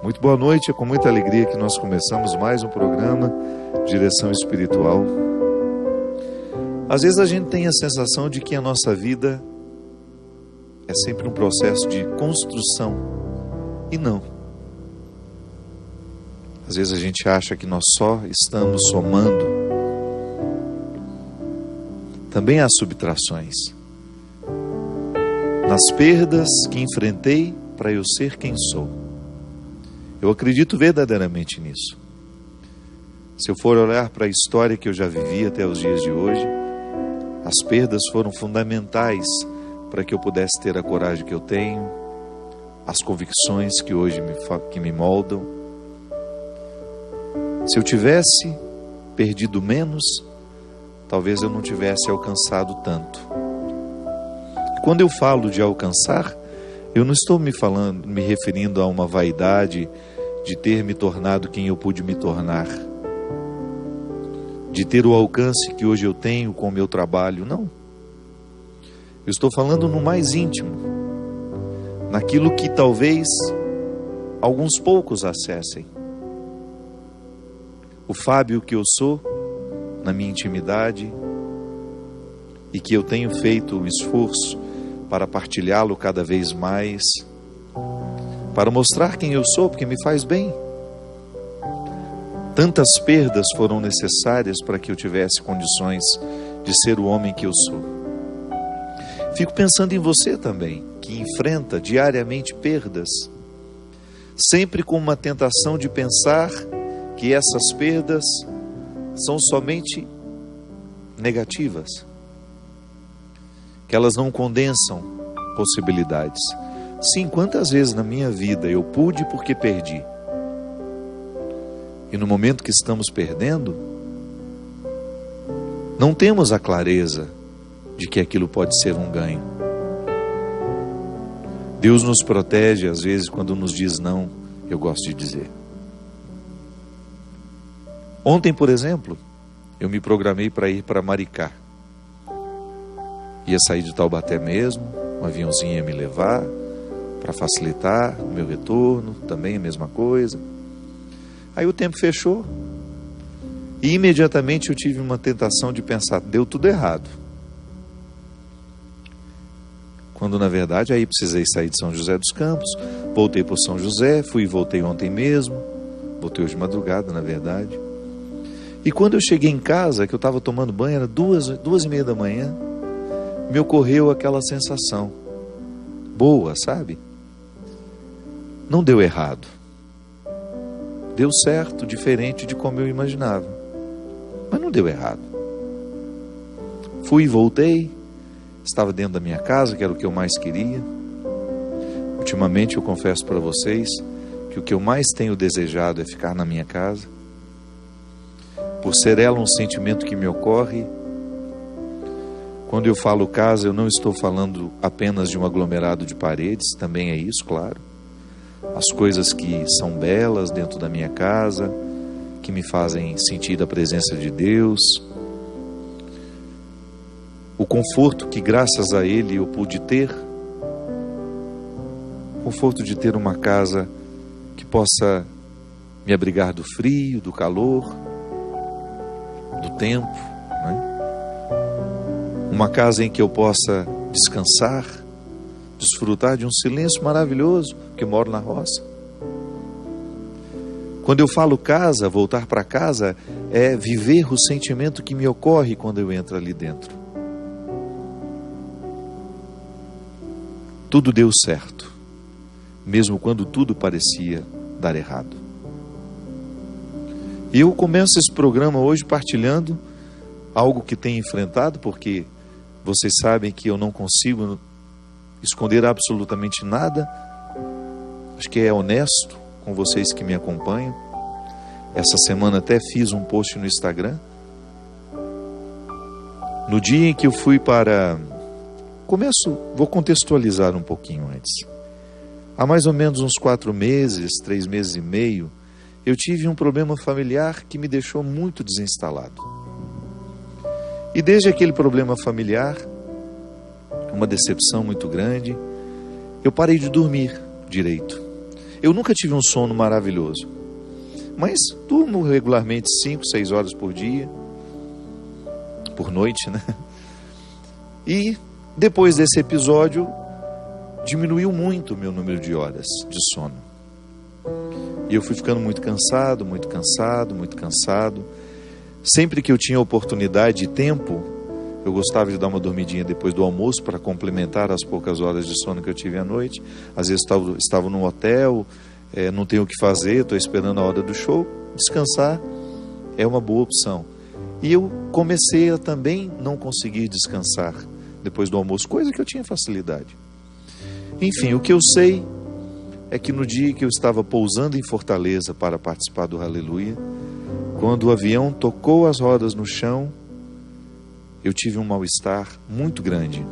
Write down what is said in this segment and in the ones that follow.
Muito boa noite, é com muita alegria que nós começamos mais um programa Direção Espiritual. Às vezes a gente tem a sensação de que a nossa vida é sempre um processo de construção, e não. Às vezes a gente acha que nós só estamos somando. Também há subtrações. Nas perdas que enfrentei para eu ser quem sou. Eu acredito verdadeiramente nisso. Se eu for olhar para a história que eu já vivi até os dias de hoje, as perdas foram fundamentais para que eu pudesse ter a coragem que eu tenho, as convicções que hoje me moldam. Se eu tivesse perdido menos, talvez eu não tivesse alcançado tanto. Quando eu falo de alcançar, eu não estou me referindo a uma vaidade de ter me tornado quem eu pude me tornar, de ter o alcance que hoje eu tenho com o meu trabalho, não. Eu estou falando no mais íntimo, naquilo que talvez alguns poucos acessem. O Fábio que eu sou, na minha intimidade, e que eu tenho feito o esforço para partilhá-lo cada vez mais, para mostrar quem eu sou, porque me faz bem. Tantas perdas foram necessárias para que eu tivesse condições de ser o homem que eu sou. Fico pensando em você também, que enfrenta diariamente perdas, sempre com uma tentação de pensar que essas perdas são somente negativas, que elas não condensam possibilidades. Sim, quantas vezes na minha vida eu pude porque perdi. E no momento que estamos perdendo, não temos a clareza de que aquilo pode ser um ganho. Deus nos protege, às vezes, quando nos diz não, eu gosto de dizer. Ontem, por exemplo, eu me programei para ir para Maricá. Ia sair de Taubaté mesmo, um aviãozinho ia me levar, para facilitar o meu retorno, também a mesma coisa. Aí o tempo fechou, e imediatamente eu tive uma tentação de pensar, deu tudo errado. Quando na verdade aí precisei sair de São José dos Campos, voltei por São José, fui e voltei ontem mesmo, voltei hoje de madrugada na verdade. E quando eu cheguei em casa, que eu estava tomando banho, era 2h30 da manhã, me ocorreu aquela sensação boa, sabe? Não deu errado. Deu certo, diferente de como eu imaginava. Mas não deu errado. Fui e voltei, estava dentro da minha casa, que era o que eu mais queria. Ultimamente eu confesso para vocês que o que eu mais tenho desejado é ficar na minha casa. Por ser ela um sentimento que me ocorre. Quando eu falo casa, eu não estou falando apenas de um aglomerado de paredes, também é isso, claro. As coisas que são belas dentro da minha casa, que me fazem sentir a presença de Deus. O conforto que graças a Ele eu pude ter. O conforto de ter uma casa que possa me abrigar do frio, do calor, do tempo, né? Uma casa em que eu possa descansar, desfrutar de um silêncio maravilhoso, porque moro na roça. Quando eu falo casa, voltar para casa, é viver o sentimento que me ocorre quando eu entro ali dentro. Tudo deu certo, mesmo quando tudo parecia dar errado. E eu começo esse programa hoje partilhando algo que tenho enfrentado, porque vocês sabem que eu não consigo esconder absolutamente nada. Acho que é honesto com vocês que me acompanham. Essa semana até fiz um post no Instagram. No dia em que eu fui para... Vou contextualizar um pouquinho antes. Há mais ou menos uns 4 meses, 3 meses e meio, eu tive um problema familiar que me deixou muito desinstalado. E desde aquele problema familiar, uma decepção muito grande, eu parei de dormir direito. Eu nunca tive um sono maravilhoso, mas durmo regularmente 5, 6 horas por dia, por noite, né? E depois desse episódio, diminuiu muito o meu número de horas de sono. E eu fui ficando muito cansado, muito cansado, muito cansado. Sempre que eu tinha oportunidade e tempo, eu gostava de dar uma dormidinha depois do almoço para complementar as poucas horas de sono que eu tive à noite. Às vezes estava num hotel, não tenho o que fazer, estou esperando a hora do show. Descansar é uma boa opção. E eu comecei a também não conseguir descansar depois do almoço, coisa que eu tinha facilidade. Enfim, o que eu sei é que no dia que eu estava pousando em Fortaleza para participar do Aleluia, quando o avião tocou as rodas no chão, eu tive um mal-estar muito grande.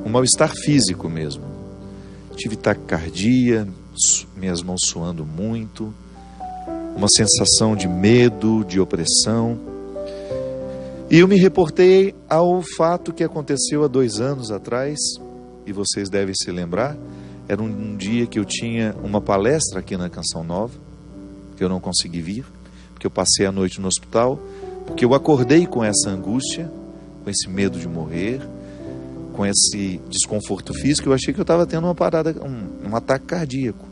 Um mal-estar físico mesmo. Tive taquicardia, minhas mãos suando muito, uma sensação de medo, de opressão. E eu me reportei ao fato que aconteceu há 2 anos atrás, e vocês devem se lembrar. Era um dia que eu tinha uma palestra aqui na Canção Nova, que eu não consegui vir, porque eu passei a noite no hospital, porque eu acordei com essa angústia, com esse medo de morrer, com esse desconforto físico. Eu achei que eu estava tendo uma parada, um ataque cardíaco.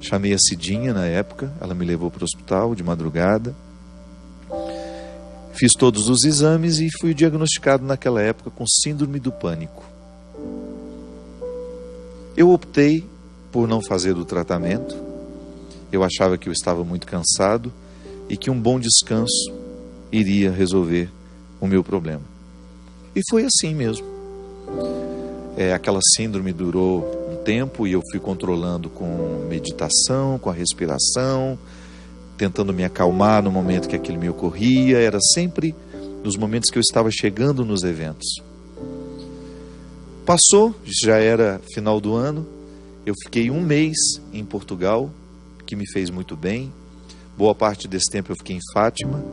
Chamei a Cidinha na época, ela me levou para o hospital de madrugada. Fiz todos os exames e fui diagnosticado naquela época com síndrome do pânico. Eu optei por não fazer o tratamento. Eu achava que eu estava muito cansado e que um bom descanso iria resolver o meu problema. E foi assim mesmo. Aquela síndrome durou um tempo e eu fui controlando com meditação, com a respiração, tentando me acalmar no momento que aquilo me ocorria. Era sempre nos momentos que eu estava chegando nos eventos. Passou, já era final do ano, eu fiquei 1 mês em Portugal, que me fez muito bem. Boa parte desse tempo eu fiquei em Fátima,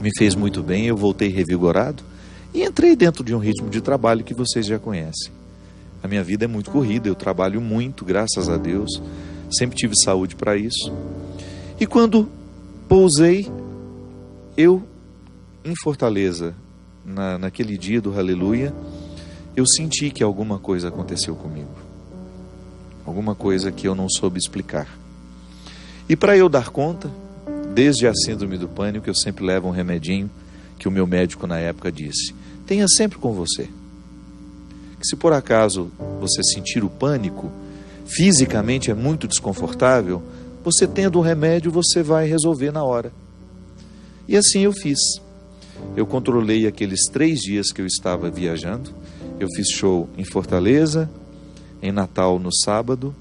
me fez muito bem, eu voltei revigorado e entrei dentro de um ritmo de trabalho que vocês já conhecem. A minha vida é muito corrida, eu trabalho muito, graças a Deus, sempre tive saúde para isso. E quando pousei, eu em Fortaleza, naquele dia do Aleluia, eu senti que alguma coisa aconteceu comigo. Alguma coisa que eu não soube explicar. E para eu dar conta, desde a síndrome do pânico, eu sempre levo um remedinho que o meu médico na época disse: tenha sempre com você. Que se por acaso você sentir o pânico, fisicamente é muito desconfortável, você tendo um remédio, você vai resolver na hora. E assim eu fiz. Eu controlei aqueles 3 dias que eu estava viajando. Eu fiz show em Fortaleza, em Natal no sábado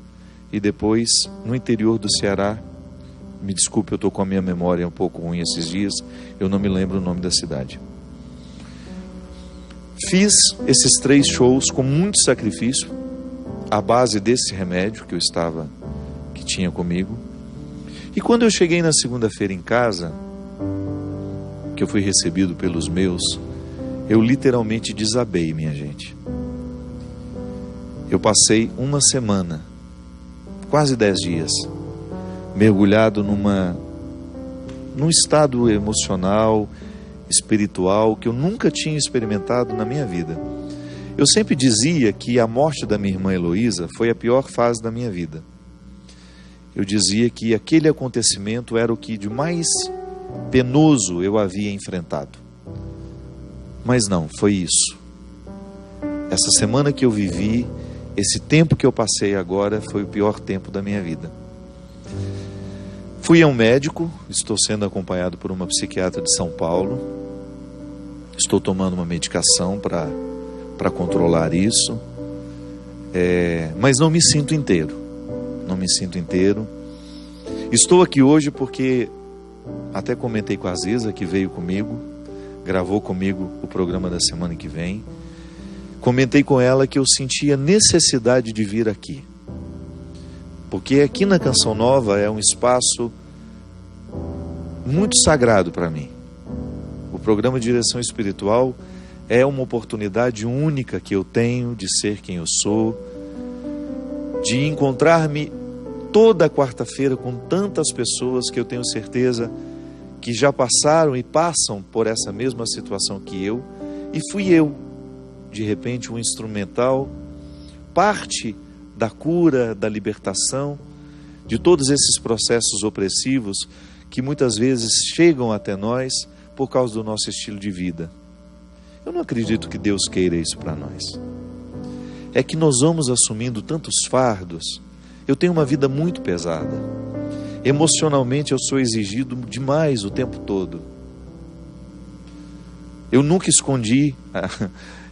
e depois no interior do Ceará. Me desculpe, eu estou com a minha memória um pouco ruim esses dias, eu não me lembro o nome da cidade. Fiz esses 3 shows com muito sacrifício, à base desse remédio que tinha comigo. E quando eu cheguei na segunda-feira em casa, que eu fui recebido pelos meus, eu literalmente desabei, minha gente. Eu passei 1 semana, quase 10 dias, mergulhado num estado emocional, espiritual, que eu nunca tinha experimentado na minha vida. Eu sempre dizia que a morte da minha irmã Heloísa foi a pior fase da minha vida. Eu dizia que aquele acontecimento era o que de mais penoso eu havia enfrentado. Mas não, foi isso. Essa semana que eu vivi, esse tempo que eu passei agora, foi o pior tempo da minha vida. Fui a um médico, estou sendo acompanhado por uma psiquiatra de São Paulo. Estou tomando uma medicação para controlar isso. Mas não me sinto inteiro. Não me sinto inteiro. Estou aqui hoje porque até comentei com a Aziza, que veio comigo, gravou comigo o programa da semana que vem. Comentei com ela que eu sentia necessidade de vir aqui, porque aqui na Canção Nova é um espaço muito sagrado para mim. O programa Direção Espiritual é uma oportunidade única que eu tenho de ser quem eu sou, de encontrar-me toda quarta-feira com tantas pessoas que eu tenho certeza que já passaram e passam por essa mesma situação que eu, e fui eu, de repente, um instrumental, parte da cura, da libertação, de todos esses processos opressivos que muitas vezes chegam até nós por causa do nosso estilo de vida. Eu não acredito que Deus queira isso para nós. É que nós vamos assumindo tantos fardos. Eu tenho uma vida muito pesada. Emocionalmente eu sou exigido demais o tempo todo. Eu nunca escondi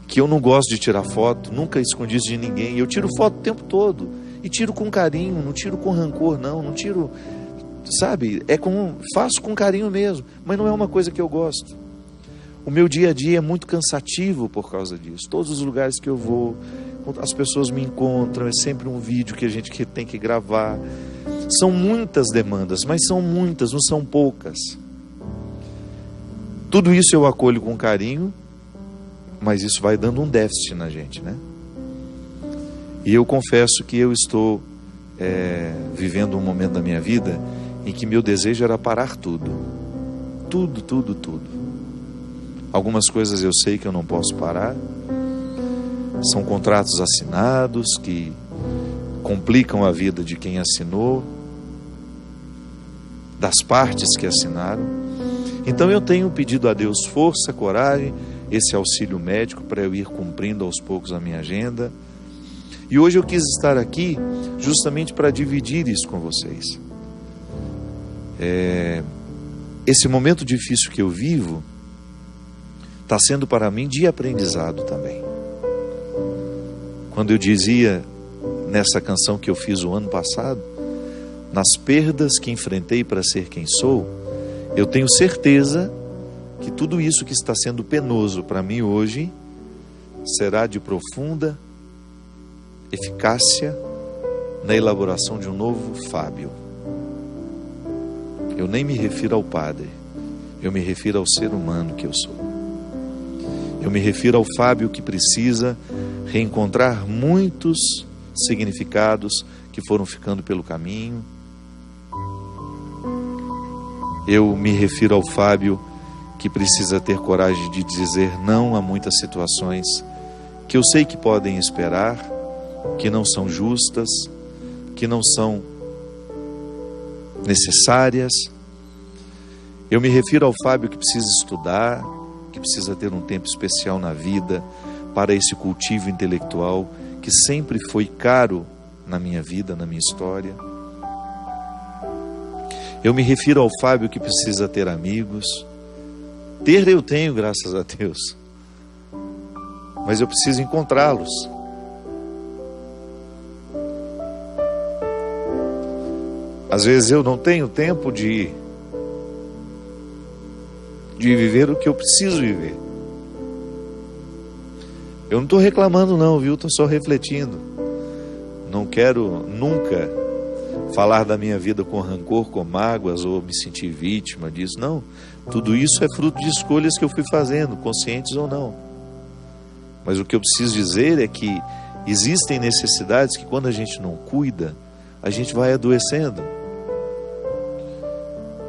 que eu não gosto de tirar foto, nunca escondi isso de ninguém. Eu tiro foto o tempo todo. E tiro com carinho, não tiro com rancor, não tiro, sabe? Faço com carinho mesmo, mas não é uma coisa que eu gosto. O meu dia a dia é muito cansativo por causa disso. Todos os lugares que eu vou, as pessoas me encontram, é sempre um vídeo que a gente tem que gravar. São muitas demandas, mas são muitas, não são poucas. Tudo isso eu acolho com carinho, mas isso vai dando um déficit na gente, né? E eu confesso que eu estou vivendo um momento da minha vida em que meu desejo era parar tudo. Tudo. Algumas coisas eu sei que eu não posso parar. São contratos assinados que complicam a vida de quem assinou, das partes que assinaram. Então eu tenho pedido a Deus força, coragem, esse auxílio médico para eu ir cumprindo aos poucos a minha agenda. E hoje eu quis estar aqui justamente para dividir isso com vocês. Esse momento difícil que eu vivo está sendo para mim de aprendizado também. Quando eu dizia nessa canção que eu fiz o ano passado, nas perdas que enfrentei para ser quem sou, eu tenho certeza que tudo isso que está sendo penoso para mim hoje será de profunda eficácia na elaboração de um novo Fábio. Eu nem me refiro ao Padre, eu me refiro ao ser humano que eu sou. Eu me refiro ao Fábio que precisa reencontrar muitos significados que foram ficando pelo caminho. Eu me refiro ao Fábio que precisa ter coragem de dizer não a muitas situações que eu sei que podem esperar, que não são justas, que não são necessárias. Eu me refiro ao Fábio que precisa estudar, que precisa ter um tempo especial na vida para esse cultivo intelectual que sempre foi caro na minha vida, na minha história. Eu me refiro ao Fábio que precisa ter amigos. Ter eu tenho, graças a Deus, mas eu preciso encontrá-los. Às vezes eu não tenho tempo de viver o que eu preciso viver. Eu não estou reclamando não, viu? Estou só refletindo. Não quero nunca falar da minha vida com rancor, com mágoas, ou me sentir vítima disso. Não, tudo isso é fruto de escolhas que eu fui fazendo, conscientes ou não. Mas o que eu preciso dizer é que existem necessidades que quando a gente não cuida, a gente vai adoecendo.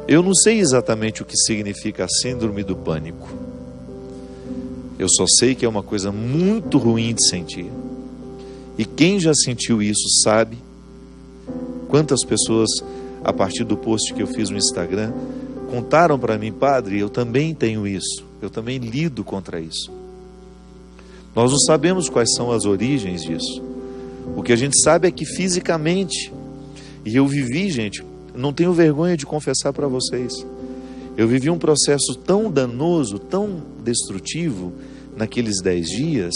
Eu não sei exatamente o que significa a síndrome do pânico. Eu só sei que é uma coisa muito ruim de sentir. E quem já sentiu isso sabe quantas pessoas, a partir do post que eu fiz no Instagram, contaram para mim: padre, eu também tenho isso, eu também lido contra isso. Nós não sabemos quais são as origens disso. O que a gente sabe é que fisicamente, e eu vivi, gente, não tenho vergonha de confessar para vocês, eu vivi um processo tão danoso, tão destrutivo naqueles 10 dias,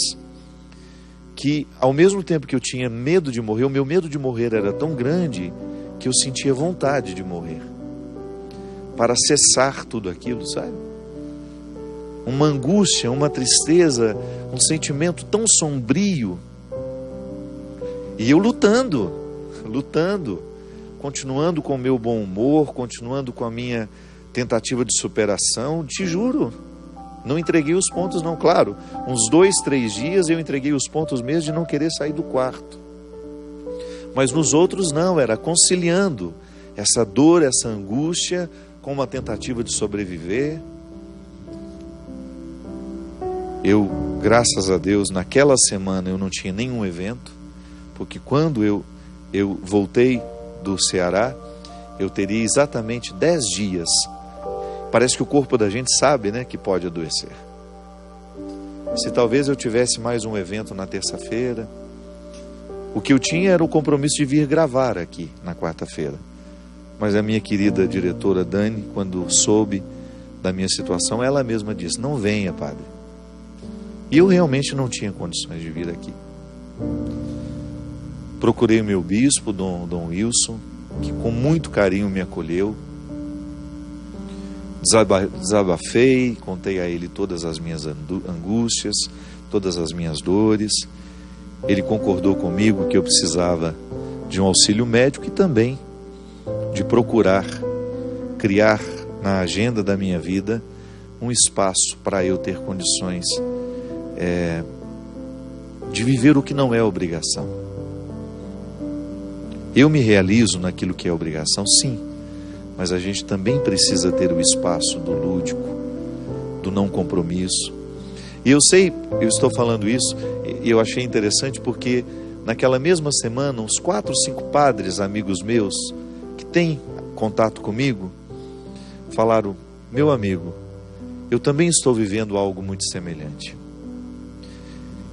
que ao mesmo tempo que eu tinha medo de morrer, o meu medo de morrer era tão grande que eu sentia vontade de morrer, para cessar tudo aquilo, sabe? Uma angústia, uma tristeza, um sentimento tão sombrio. E eu lutando, continuando com o meu bom humor, continuando com a minha tentativa de superação. Te juro, não entreguei os pontos não. Claro, uns 2, 3 dias eu entreguei os pontos mesmo de não querer sair do quarto. Mas nos outros não, era conciliando essa dor, essa angústia, com uma tentativa de sobreviver. Eu, graças a Deus, naquela semana eu não tinha nenhum evento, porque quando eu voltei do Ceará, eu teria exatamente 10 dias. Parece que o corpo da gente sabe, né, que pode adoecer. Se talvez eu tivesse mais um evento na terça-feira, o que eu tinha era o compromisso de vir gravar aqui na quarta-feira. Mas a minha querida diretora Dani, quando soube da minha situação, ela mesma disse: não venha, padre. E eu realmente não tinha condições de vir aqui. Procurei o meu bispo, Dom Wilson, que com muito carinho me acolheu. Desabafei, contei a ele todas as minhas angústias, todas as minhas dores. Ele concordou comigo que eu precisava de um auxílio médico e também de procurar criar na agenda da minha vida um espaço para eu ter condições de viver o que não é obrigação. Eu me realizo naquilo que é obrigação, sim, mas a gente também precisa ter o espaço do lúdico, do não compromisso. E eu sei, eu estou falando isso, e eu achei interessante porque naquela mesma semana, uns 4 ou 5 padres amigos meus, que têm contato comigo, falaram: meu amigo, eu também estou vivendo algo muito semelhante.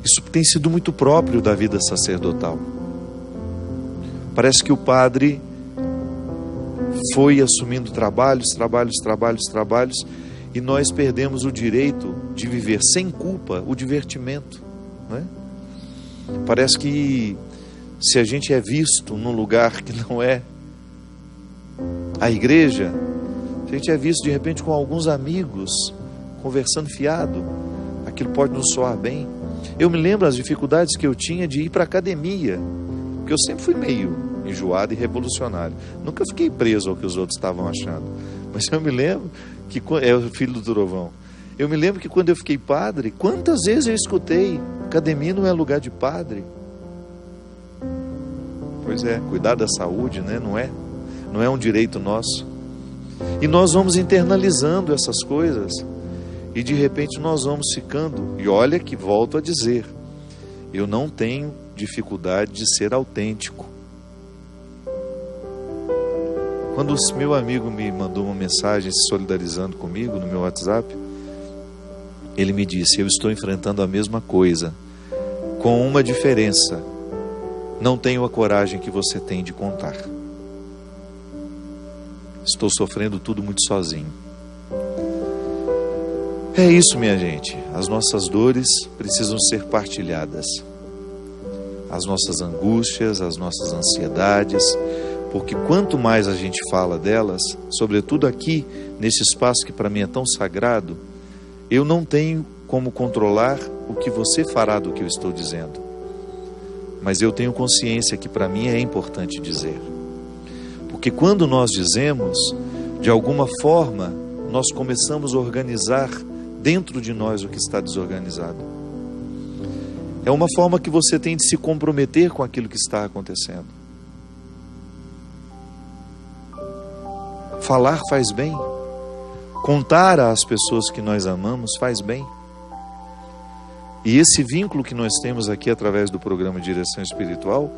Isso tem sido muito próprio da vida sacerdotal. Parece que o padre foi assumindo trabalhos, e nós perdemos o direito de viver sem culpa o divertimento, não é? Parece que se a gente é visto num lugar que não é a igreja, se a gente é visto de repente com alguns amigos conversando fiado, aquilo pode nos soar bem. Eu me lembro as dificuldades que eu tinha de ir para a academia, porque eu sempre fui meio enjoado e revolucionário. Nunca fiquei preso ao que os outros estavam achando. Mas eu me lembro que, é o filho do trovão, eu me lembro que quando eu fiquei padre, quantas vezes eu escutei: academia não é lugar de padre. Pois é, cuidar da saúde, né? Não é um direito nosso. E nós vamos internalizando essas coisas, e de repente nós vamos ficando, e olha que volto a dizer, eu não tenho dificuldade de ser autêntico. Quando o meu amigo me mandou uma mensagem se solidarizando comigo no meu WhatsApp, ele me disse: eu estou enfrentando a mesma coisa, com uma diferença, não tenho a coragem que você tem de contar. Estou sofrendo tudo muito sozinho. É isso, minha gente, as nossas dores precisam ser partilhadas, as nossas angústias, as nossas ansiedades, porque quanto mais a gente fala delas, sobretudo aqui, nesse espaço que para mim é tão sagrado, eu não tenho como controlar o que você fará do que eu estou dizendo. Mas eu tenho consciência que para mim é importante dizer. Porque quando nós dizemos, de alguma forma, nós começamos a organizar dentro de nós o que está desorganizado. É uma forma que você tem de se comprometer com aquilo que está acontecendo. Falar faz bem. Contar às pessoas que nós amamos faz bem. E esse vínculo que nós temos aqui através do programa Direção Espiritual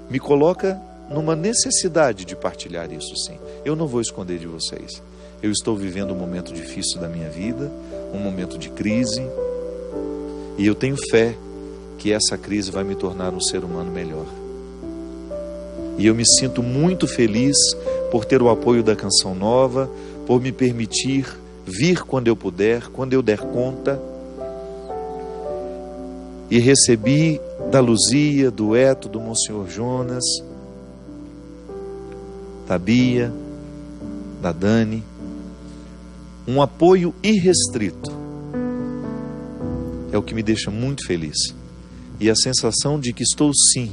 me coloca numa necessidade de partilhar isso, sim. Eu não vou esconder de vocês. Eu estou vivendo um momento difícil da minha vida, um momento de crise, e eu tenho fé que essa crise vai me tornar um ser humano melhor. E eu me sinto muito feliz por ter o apoio da Canção Nova, por me permitir vir quando eu puder, quando eu der conta. E recebi da Luzia, do Eto, do Monsenhor Jonas, da Bia, da Dani, um apoio irrestrito. É o que me deixa muito feliz. E a sensação de que estou sim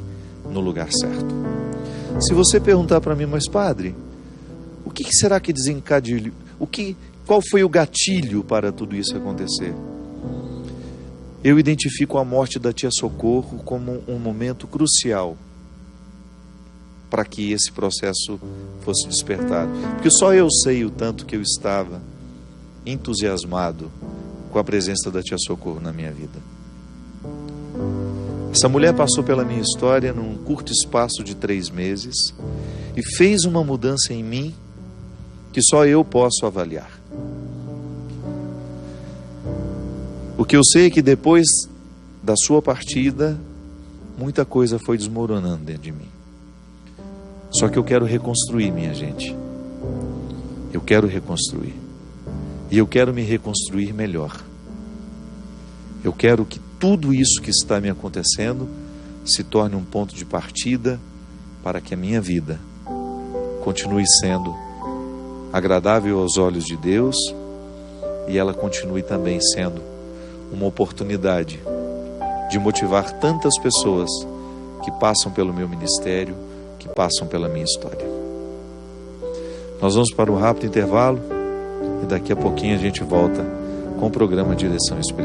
no lugar certo. Se você perguntar para mim: mas padre, o que será que desencadeou? Qual foi o gatilho para tudo isso acontecer? Eu identifico a morte da tia Socorro como um momento crucial para que esse processo fosse despertado. Porque só eu sei o tanto que eu estava entusiasmado com a presença da Tia Socorro na minha vida. Essa mulher passou pela minha história num curto espaço de 3 meses e fez uma mudança em mim que só eu posso avaliar. O que eu sei é que depois da sua partida, muita coisa foi desmoronando dentro de mim. Só que eu quero reconstruir, minha gente. Eu quero reconstruir. E eu quero me reconstruir melhor. Eu quero que tudo isso que está me acontecendo se torne um ponto de partida para que a minha vida continue sendo agradável aos olhos de Deus e ela continue também sendo uma oportunidade de motivar tantas pessoas que passam pelo meu ministério, que passam pela minha história. Nós vamos para um rápido intervalo e daqui a pouquinho a gente volta com o programa Direção Espiritual.